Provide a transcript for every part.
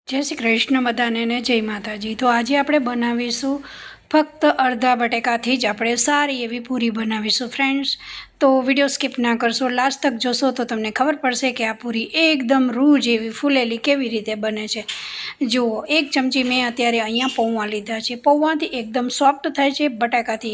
जय श्री कृष्ण बधाने ने जय माताजी। तो आज આપણે બનાવીશું ફક્ત અડધા બટેકાથી જ આપણે સારી એવી પૂરી બનાવીશું ફ્રેન્ડ્સ। તો વિડીયો સ્કીપ ના કરશો, લાસ્ટ તક જોશો તો તમને ખબર પડશે કે આ પૂરી એકદમ રૂ જેવી ફૂલેલી કેવી રીતે બને છે। જુઓ, એક ચમચી મેં અત્યારે અહીંયા પૌવા લીધા છે। પૌવાથી એકદમ સોફ્ટ થાય છે, બટાકાથી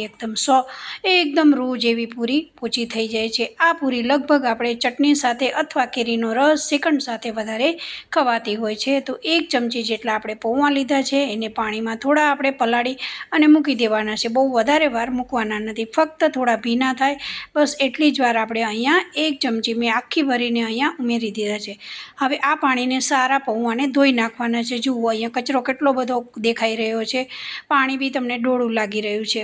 એકદમ રૂ જેવી પૂરી પોચી થઈ જાય છે। આ પૂરી લગભગ આપણે ચટણી સાથે અથવા કેરીનો રસ શ્રીખંડ સાથે વધારે ખવાતી હોય છે। તો એક ચમચી જેટલા આપણે પૌવા લીધા છે, એને પાણીમાં થોડા આપણે પલાળી અને મૂકી દેવાના છે। બહુ વધારે વાર મૂકવાના નથી, ફક્ત થોડા ભીના થાય બસ એટલી જ વાર આપણે અહીંયા એક ચમચી મેં આખી ભરીને અહીંયા ઉમેરી દીધા છે। હવે આ પાણીને સારા પૌવાને ધોઈ નાખવાના છે। જુઓ, અહીંયા કચરો કેટલો બધો દેખાઈ રહ્યો છે, પાણી બી તમને ડોળું લાગી રહ્યું છે।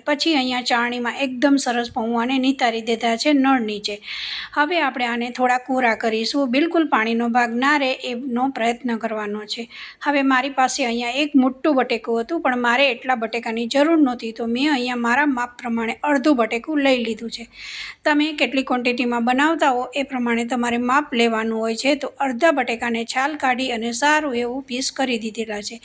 પછી અહીંયા ચાળણીમાં એકદમ સરસ પૌવાને નિતારી દીધા છે નળ નીચે। હવે આપણે આને થોડા કોરા કરીશું, બિલકુલ પાણીનો ભાગ ના રહે એનો પ્રયત્ન કરવાનો છે। હવે મારી પાસે અહીંયા એક મોટું બટેકું હતું, પણ મારે એટલા બટેકાની જરૂર નહોતી, તો મેં અહીંયા મારા માપ પ્રમાણે અડધું બટેકું લઈ લીધું છે। તમે કેટલી ક્વોન્ટિટીમાં બનાવતા હો એ પ્રમાણે તમારે માપ લેવાનું હોય છે। તો અડધા બટેકાને છાલ કાઢી અને સારું એવું પીસ કરી દીધેલા છે।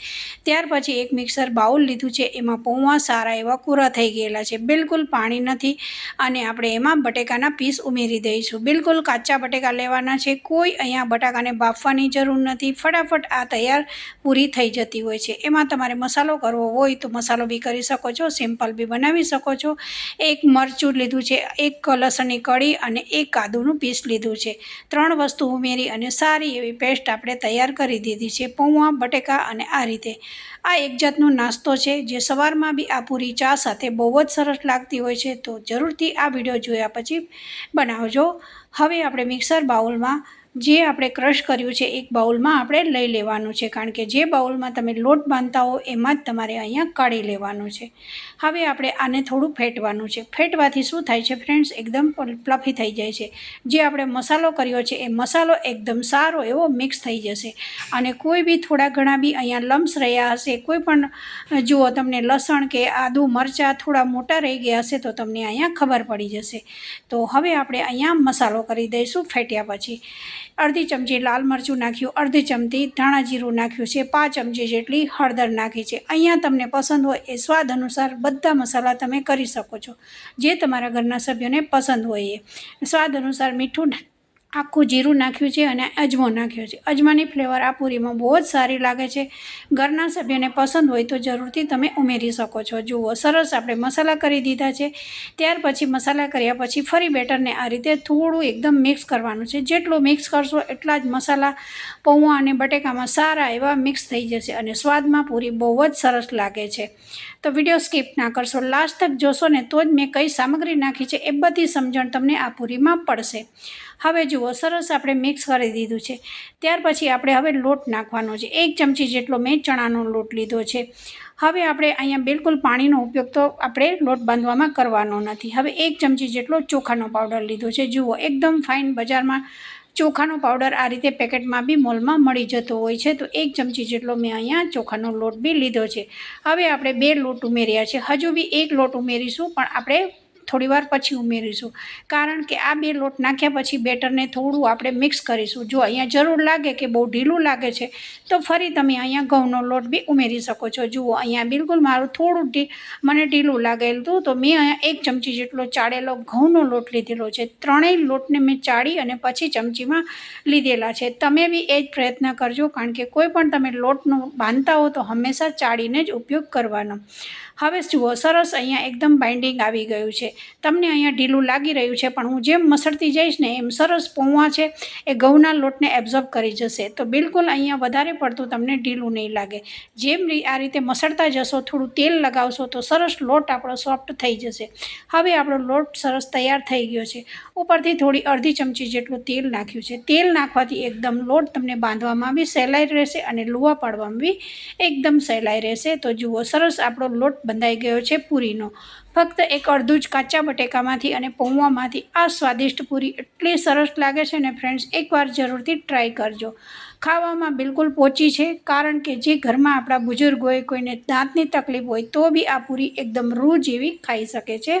ત્યાર પછી એક મિક્સર બાઉલ લીધું છે, એમાં પૌવા સારા એવા કોરા થઈ ગયેલા છે, બિલકુલ પાણી નથી, અને આપણે એમાં બટેકાના પીસ ઉમેરી દઈશું। બિલકુલ કાચા બટેકા લેવાના છે, કોઈ અહીંયા બટાકાને બાફવાની જરૂર નથી, ફટાફટ આ તૈયાર પૂરી થઈ જતી હોય છે। એમાં તમારે મસાલો કરવો હોય તો મસાલો બી કરી શકો છો, સિમ્પલ બી બનાવી શકો છો। એક મરચું લીધું છે, એક લસણની કળી અને એક આદુનું પીસ લીધું છે। 3 વસ્તુ ઉમેરી અને સારી એવી પેસ્ટ આપણે તૈયાર કરી દીધી છે, પૌવા, બટેકા અને આ રીતે। આ એક જાતનો નાસ્તો છે જે સવારમાં બી આ પૂરી ચા સાથે બહુ જ સરસ લાગતી હોય છે। તો જરૂરથી આ વિડીયો જોયા પછી બનાવજો। હવે આપણે મિક્સર બાઉલમાં જે આપણે ક્રશ કર્યું છે એક બાઉલમાં આપણે લઈ લેવાનું છે, કારણ કે જે બાઉલમાં તમે લોટ બાંધતા હો એમાં જ તમારે અહીંયા કાઢી લેવાનું છે। હવે આપણે આને થોડું ફેટવાનું છે। ફેટવાથી શું થાય છે ફ્રેન્ડ્સ, એકદમ ફ્લફી થઈ જાય છે। જે આપણે મસાલો કર્યો છે એ મસાલો એકદમ સારો એવો મિક્સ થઈ જશે, અને કોઈ બી થોડા ઘણા બી અહીંયા લમ્સ રહ્યા હશે, કોઈ પણ જુઓ તમને લસણ કે આદુ મરચાં થોડા મોટા રહી ગયા હશે તો તમને અહીંયા ખબર પડી જશે। તો હવે આપણે અહીંયા મસાલો કરી દઈશું ફેટ્યા પછી। અડધી ચમચી લાલ મરચું નાખ્યું, અડધી ચમચી ધાણા જીરું નાખ્યું છે, 5 ચમચી જેટલી હળદર નાખી છે। અહીંયા તમને પસંદ હોય એ સ્વાદ અનુસાર બધા મસાલા તમે કરી શકો છો, જે તમારા ઘરના સભ્યોને પસંદ હોય એ સ્વાદ અનુસાર મીઠું, આખું જીરું નાખ્યું છે અને અજમો નાખ્યો છે। અજમાની ફ્લેવર આ પૂરીમાં બહુ જ સારી લાગે છે, ઘરના સભ્યોને પસંદ હોય તો જરૂરથી તમે ઉમેરી શકો છો। જુઓ, સરસ આપણે મસાલા કરી દીધા છે। ત્યાર પછી મસાલા કર્યા પછી ફરી બેટરને આ રીતે થોડું એકદમ મિક્સ કરવાનું છે। જેટલું મિક્સ કરશો એટલા જ મસાલા પૌવા અને બટેકામાં સારા એવા મિક્સ થઈ જશે, અને સ્વાદમાં પૂરી બહુ જ સરસ લાગે છે। તો વિડીયો સ્કીપ ના કરશો, લાસ્ટ તક જોશો ને તો જ મેં કઈ સામગ્રી નાખી છે એ બધી સમજણ તમને આ પૂરીમાં પડશે। હવે જુઓ, સરસ આપણે મિક્સ કરી દીધું છે। ત્યાર પછી આપણે હવે લોટ નાખવાનો છે। 1 ચમચી જેટલો મેં ચણાનો લોટ લીધો છે। હવે આપણે અહીંયા બિલકુલ પાણીનો ઉપયોગ તો આપણે લોટ બાંધવામાં કરવાનો નથી। હવે 1 ચમચી જેટલો ચોખાનો પાવડર લીધો છે। જુઓ, એકદમ ફાઇન બજારમાં ચોખાનો પાવડર આ રીતે પેકેટમાં બી મોલમાં મળી જતો હોય છે। તો 1 ચમચી જેટલો મેં અહીંયા ચોખાનો લોટ બી લીધો છે। હવે આપણે 2 લોટ ઉમેર્યા છે, હજુ બી 1 લોટ ઉમેરીશું, પણ આપણે થોડી વાર પછી ઉમેરીશું, કારણ કે આ 2 લોટ નાખ્યા પછી બેટરને થોડું આપણે મિક્સ કરીશું। જો અહીંયા જરૂર લાગે કે બહુ ઢીલું લાગે છે તો ફરી તમે અહીંયા ઘઉંનો લોટ બી ઉમેરી શકો છો। જુઓ, અહીંયા બિલકુલ મારું થોડું મને ઢીલું લાગેલું હતું, તો મેં અહીંયા 1 ચમચી જેટલો ચાળેલો ઘઉંનો લોટ લીધેલો છે। ત્રણેય લોટને મેં ચાળી અને પછી ચમચીમાં લીધેલા છે। તમે બી એ જ પ્રયત્ન કરજો, કારણ કે કોઈ પણ તમે લોટનું બાંધતા હો તો હંમેશા ચાળીને જ ઉપયોગ કરવાનો। હવે જુઓ, સરસ અહીંયા એકદમ બાઇન્ડિંગ આવી ગયું છે। તમને અહીંયા ઢીલું લાગી રહ્યું છે, પણ હું જેમ મસળતી જઈશ ને એમ સરસ પૌવા છે એ ઘઉંના લોટને એબ્ઝોર્બ કરી જશે। તો બિલકુલ અહીંયા વધારે પડતું તમને ઢીલું નહીં લાગે। જેમ આ રીતે મસળતા જશો, થોડું તેલ લગાવશો તો સરસ લોટ આપણો સોફ્ટ થઈ જશે। હવે આપણો લોટ સરસ તૈયાર થઈ ગયો છે। ઉપરથી થોડી અડધી ચમચી જેટલું તેલ નાખ્યું છે। તેલ નાખવાથી એકદમ લોટ તમને બાંધવામાં બી સહેલાઈ રહેશે અને લુવા પાડવામાં બી એકદમ સહેલાઈ રહેશે। તો જુઓ, સરસ આપણો લોટ બંધાઈ ગયો છે પૂરીનો। ફક્ત એક અડધું જ કાચા બટેકામાંથી અને પૌવામાંથી આ સ્વાદિષ્ટ પૂરી એટલી સરસ લાગે છે ને ફ્રેન્ડ્સ, એકવાર જરૂરથી ટ્રાય કરજો। ખાવામાં બિલકુલ પોચી છે, કારણ કે જે ઘરમાં આપણા બુઝુર્ગ હોય, કોઈને દાંતની તકલીફ હોય તો બી આ પૂરી એકદમ રૂ જેવી ખાઈ શકે છે।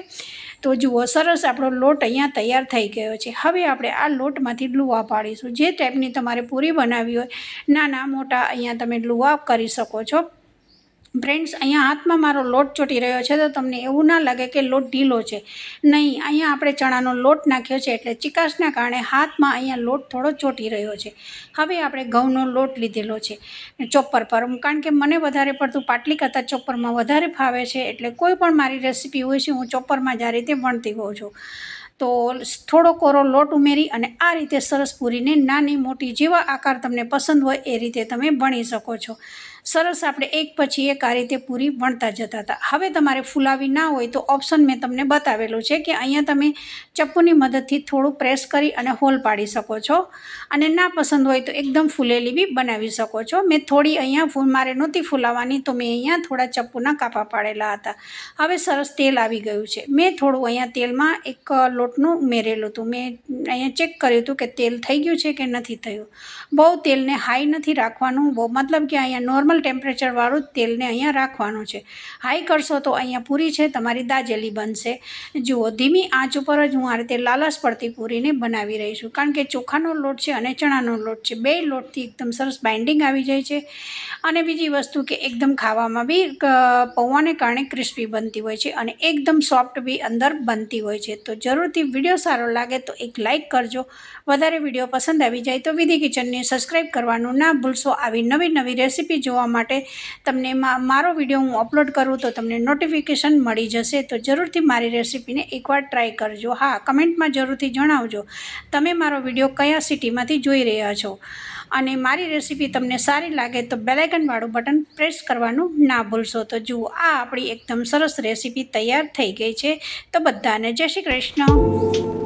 તો જુઓ, સરસ આપણો લોટ અહીંયા તૈયાર થઈ ગયો છે। હવે આપણે આ લોટમાંથી લુવા પાડીશું। જે ટાઈપની તમારે પૂરી બનાવવી હોય, નાના મોટા અહીંયા તમે લુવા કરી શકો છો। ફ્રેન્ડ્સ, અહીંયા હાથમાં મારો લોટ ચોંટી રહ્યો છે, તો તમને એવું ના લાગે કે લોટ ઢીલો છે, નહીં, અહીંયા આપણે ચણાનો લોટ નાખ્યો છે એટલે ચિકાસના કારણે હાથમાં અહીંયા લોટ થોડો ચોંટી રહ્યો છે। હવે આપણે ઘઉંનો લોટ લીધેલો છે ચોપર પર, કારણ કે મને વધારે પડતું પાટલી કરતાં ચોપરમાં વધારે ફાવે છે, એટલે કોઈ પણ મારી રેસીપી હોય છે હું ચોપરમાં જ આ રીતે વણતી હોઉં છું। તો થોડો કોરો લોટ ઉમેરી અને આ રીતે સરસ પૂરીને નાની મોટી જેવા આકાર તમને પસંદ હોય એ રીતે તમે વણી શકો છો। સરસ આપણે એક પછી એક આ રીતે પૂરી વણતા જતા હતા। હવે તમારે ફૂલાવી ના હોય તો ઓપ્શન મેં તમને બતાવેલું છે કે અહીંયા તમે ચપ્પુની મદદથી થોડું પ્રેસ કરી અને હોલ પાડી શકો છો, અને ના પસંદ હોય તો એકદમ ફૂલેલી બી બનાવી શકો છો। મેં થોડી અહીંયા મારે નહોતી ફૂલાવાની, તો મેં અહીંયા થોડા ચપ્પુના કાપા પાડેલા હતા। હવે સરસ તેલ આવી ગયું છે। મેં થોડું અહીંયા તેલમાં એક લોટનું ઉમેરેલું હતું। મેં અહીંયા ચેક કર્યું હતું કે તેલ થઈ ગયું છે કે નથી થયું। બહુ તેલને હાઈ નથી રાખવાનું, મતલબ કે અહીંયા નોર્મલ ટેમ્પરેચરવાળું તેલને અહીંયા રાખવાનું છે। હાઈ કરશો તો અહીંયા પૂરી છે તમારી દાજેલી બનશે। જુઓ, ધીમી આંચ ઉપર જ હું આ રીતે લાલાશ પડતી પૂરીને બનાવી રહી છું, કારણ કે ચોખાનો લોટ છે અને ચણાનો લોટ છે, બે લોટથી એકદમ સરસ બાઇન્ડિંગ આવી જાય છે। અને બીજી વસ્તુ કે એકદમ ખાવામાં બી પૌવાને કારણે ક્રિસ્પી બનતી હોય છે અને એકદમ સોફ્ટ બી અંદર બનતી હોય છે। તો જરૂરથી વિડીયો સારો લાગે તો એક લાઇક કરજો। વધારે વિડીયો પસંદ આવી જાય તો વિધિ કિચનને સબસ્ક્રાઈબ કરવાનું ના ભૂલશો। આવી નવી નવી રેસીપી જોવા માટે તમને મારો વિડીયો હું અપલોડ કરું તો તમને નોટિફિકેશન મળી જશે। તો જરૂરથી મારી રેસીપીને એકવાર ટ્રાય કરજો। હા, કમેન્ટમાં જરૂરથી જણાવજો તમે મારો વિડીયો કયા સિટીમાંથી જોઈ રહ્યા છો, અને મારી રેસીપી તમને સારી લાગે તો બેલ આઇકનવાળું બટન પ્રેસ કરવાનું ના ભૂલશો। તો જુઓ, આ આપણી એકદમ સરસ રેસીપી તૈયાર થઈ ગઈ છે। તો બધાને જય શ્રી કૃષ્ણ।